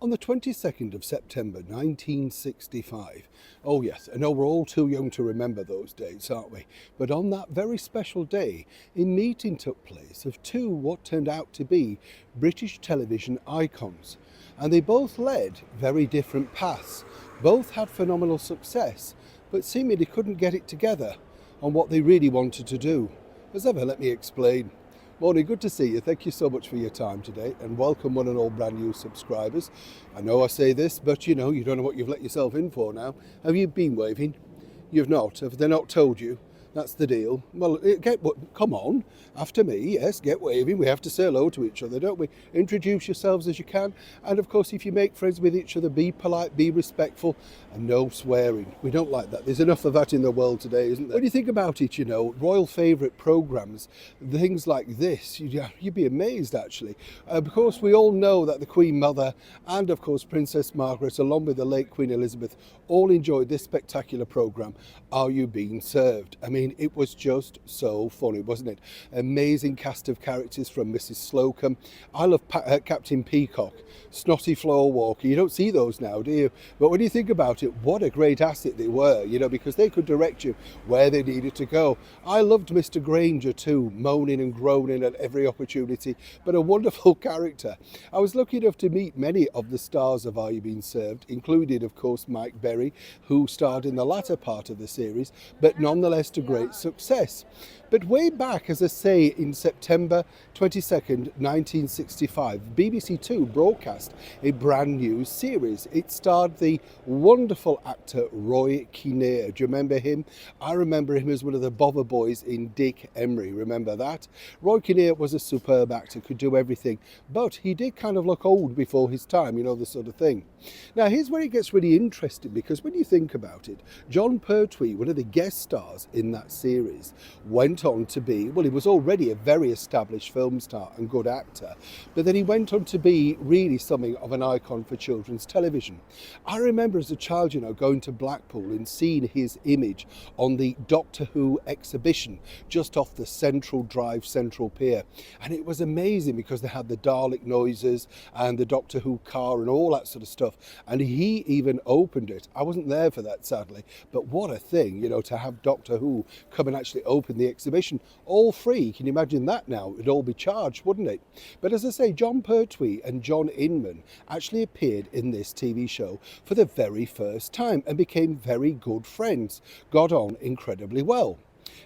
On the 22nd of September 1965, oh yes, I know we're all too young to remember those dates, aren't we? But on that very special day, a meeting took place of two what turned out to be British television icons. And they both led very different paths. Both had phenomenal success, but seemingly couldn't get it together on what they really wanted to do. As ever, let me explain. Morning, good to see you. Thank you so much for your time today, and welcome one and all brand new subscribers. I know I say this, but you don't know what you've let yourself in for now. Have you been waving? You've not. Have they not told you? That's the deal. Well, come on, after me, yes, get waving. We have to say hello to each other, don't we? Introduce yourselves as you can. And of course, if you make friends with each other, be polite, be respectful, and no swearing. We don't like that. There's enough of that in the world today, isn't there? When you think about it, royal favourite programmes, things like this, you'd be amazed, actually. Of course, we all know that the Queen Mother and, of course, Princess Margaret, along with the late Queen Elizabeth, all enjoyed this spectacular programme, Are You Being Served? I mean, it was just so funny, wasn't it? Amazing cast of characters from Mrs. Slocum. I love Captain Peacock, Snotty Floor Walker. You don't see those now, do you? But when you think about it, what a great asset they were, because they could direct you where they needed to go. I loved Mr. Granger too, moaning and groaning at every opportunity, but a wonderful character. I was lucky enough to meet many of the stars of Are You Being Served, including, of course, Mike Berry, who starred in the latter part of the series, but nonetheless to great success. But way back, as I say, in September 22nd, 1965, BBC Two broadcast a brand new series. It starred the wonderful actor Roy Kinnear. Do you remember him? I remember him as one of the bother boys in Dick Emery. Remember that? Roy Kinnear was a superb actor, could do everything, but he did kind of look old before his time, the sort of thing. Now, here's where it gets really interesting, because when you think about it, Jon Pertwee, one of the guest stars in that series, went on to be, well, he was already a very established film star and good actor, but then he went on to be really something of an icon for children's television. I remember as a child, going to Blackpool and seeing his image on the Doctor Who exhibition just off the Central Drive Central Pier, and it was amazing because they had the Dalek noises and the Doctor Who car and all that sort of stuff, and he even opened it. I wasn't there for that, sadly, but what a thing, to have Doctor Who come and actually open the exhibition, all free. Can you imagine that now? It'd all be charged, wouldn't it? But as I say, Jon Pertwee and John Inman actually appeared in this TV show for the very first time and became very good friends, got on incredibly well.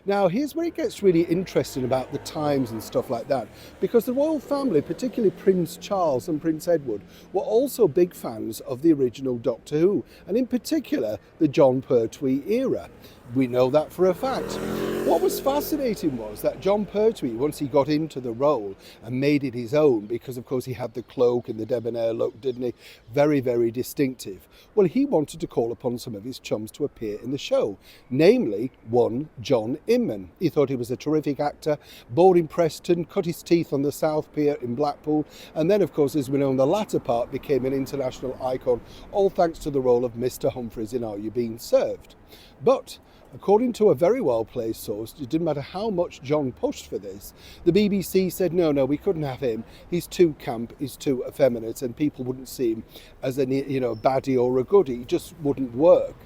Now, here's where it gets really interesting about the times and stuff like that, because the royal family, particularly Prince Charles and Prince Edward, were also big fans of the original Doctor Who, and in particular the Jon Pertwee era. We know that for a fact. What was fascinating was that Jon Pertwee, once he got into the role and made it his own, because of course he had the cloak and the debonair look, didn't he? Very, very distinctive. Well, he wanted to call upon some of his chums to appear in the show, namely one John Inman. He thought he was a terrific actor, born in Preston, cut his teeth on the South Pier in Blackpool, and then of course, as we know, in the latter part became an international icon, all thanks to the role of Mr. Humphries in Are You Being Served? But according to a very well-placed source, it didn't matter how much John pushed for this, the BBC said, no, we couldn't have him. He's too camp, he's too effeminate, and people wouldn't see him as a baddie or a goodie. It just wouldn't work.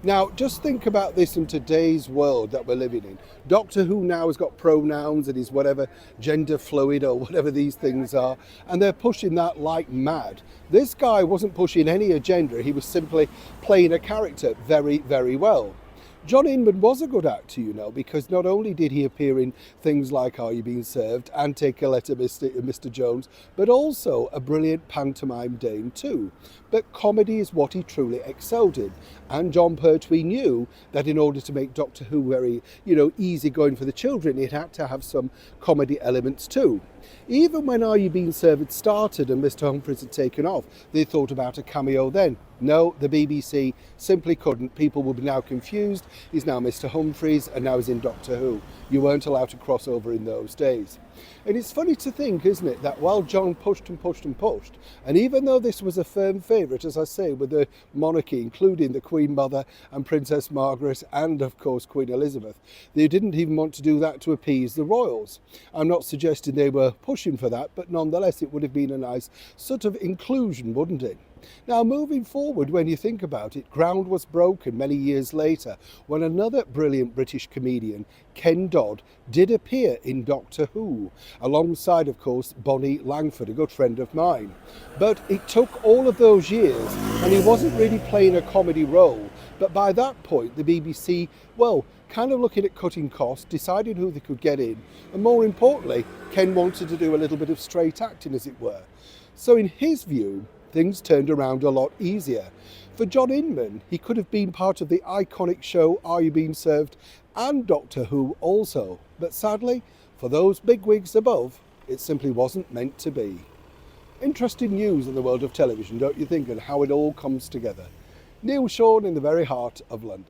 Now, just think about this in today's world that we're living in. Doctor Who now has got pronouns and is whatever, gender fluid or whatever these things are, and they're pushing that like mad. This guy wasn't pushing any agenda, he was simply playing a character very, very well. John Inman was a good actor, because not only did he appear in things like Are You Being Served and Take a Letter, Mr. Jones, but also a brilliant pantomime dame too. But comedy is what he truly excelled in. And Jon Pertwee knew that in order to make Doctor Who very, easy going for the children, it had to have some comedy elements too. Even when Are You Being Served started and Mr. Humphries had taken off, they thought about a cameo then. No, the BBC simply couldn't. People will be now confused. He's now Mr. Humphries and now he's in Doctor Who. You weren't allowed to cross over in those days. And it's funny to think, isn't it, that while John pushed and pushed and pushed, and even though this was a firm favourite, as I say, with the monarchy, including the Queen Mother and Princess Margaret and, of course, Queen Elizabeth, they didn't even want to do that to appease the royals. I'm not suggesting they were pushing for that, but nonetheless, it would have been a nice sort of inclusion, wouldn't it? Now, moving forward, when you think about it, ground was broken many years later when another brilliant British comedian, Ken Dodd, did appear in Doctor Who, alongside, of course, Bonnie Langford, a good friend of mine. But it took all of those years, and he wasn't really playing a comedy role. But by that point, the BBC, well, kind of looking at cutting costs, decided who they could get in, and more importantly, Ken wanted to do a little bit of straight acting, as it were. So in his view, things turned around a lot easier. For John Inman, he could have been part of the iconic show Are You Being Served and Doctor Who also, but sadly, for those bigwigs above, it simply wasn't meant to be. Interesting news in the world of television, don't you think, and how it all comes together. Neil Sean in the very heart of London.